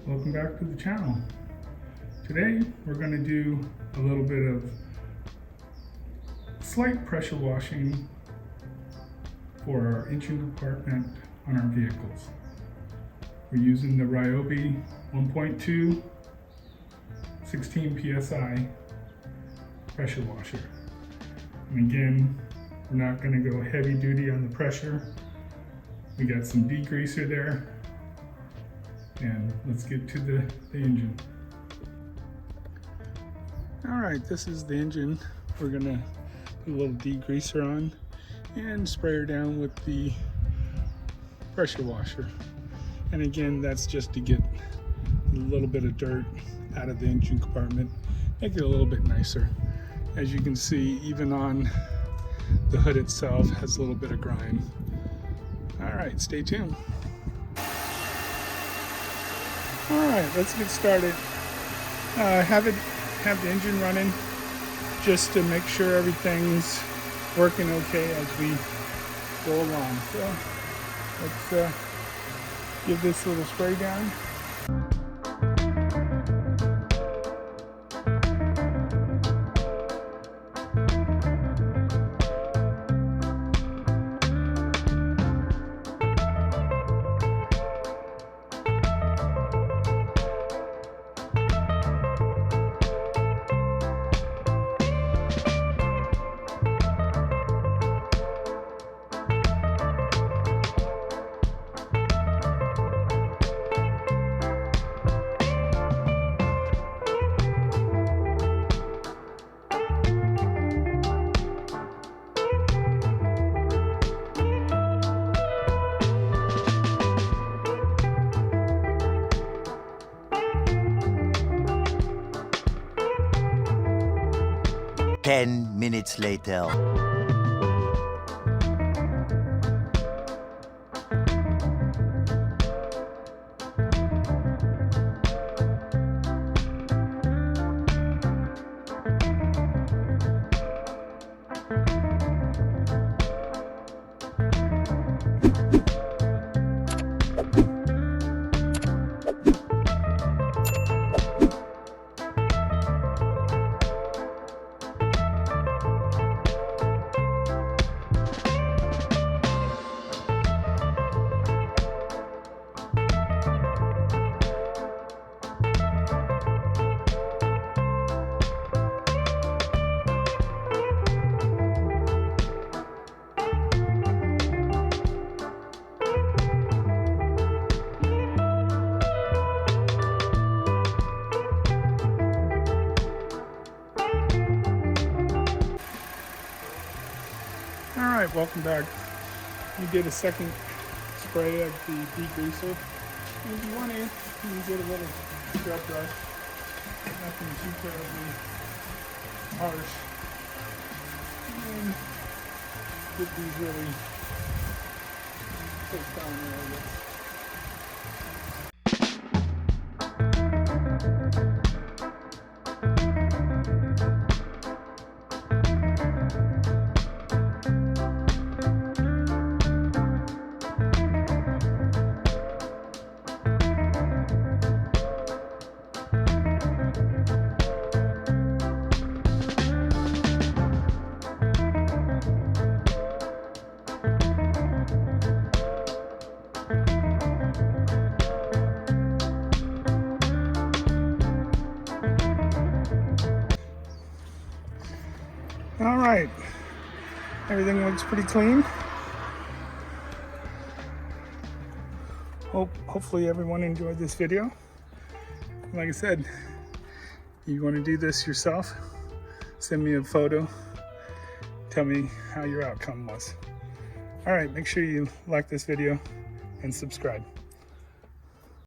Welcome back to the channel. Today we're going to do a little bit of slight pressure washing for our engine compartment on our vehicles. We're using the Ryobi 1.2 16 psi pressure washer. And again, we're not going to go heavy duty on the pressure. We got some degreaser there. And let's get to the engine. All right, this is the engine. We're gonna put a little degreaser on and spray her down with the pressure washer. And again, that's just to get a little bit of dirt out of the engine compartment, make it a little bit nicer. As you can see, even on the hood itself has a little bit of grime. All right, stay tuned. All right, let's get started. Have the engine running just to make sure everything's working okay as we go along. So let's give this a little spray down. Ten minutes later. All right, welcome back. We did a second spray of the degreaser. And if you want to, you can get a little scrub brush. Nothing too terribly harsh. And get these really pushed down areas. All right, everything looks pretty clean. Hopefully everyone enjoyed this video. Like I said, if you want to do this yourself, send me a photo. Tell me how your outcome was. All right, make sure you like this video and subscribe.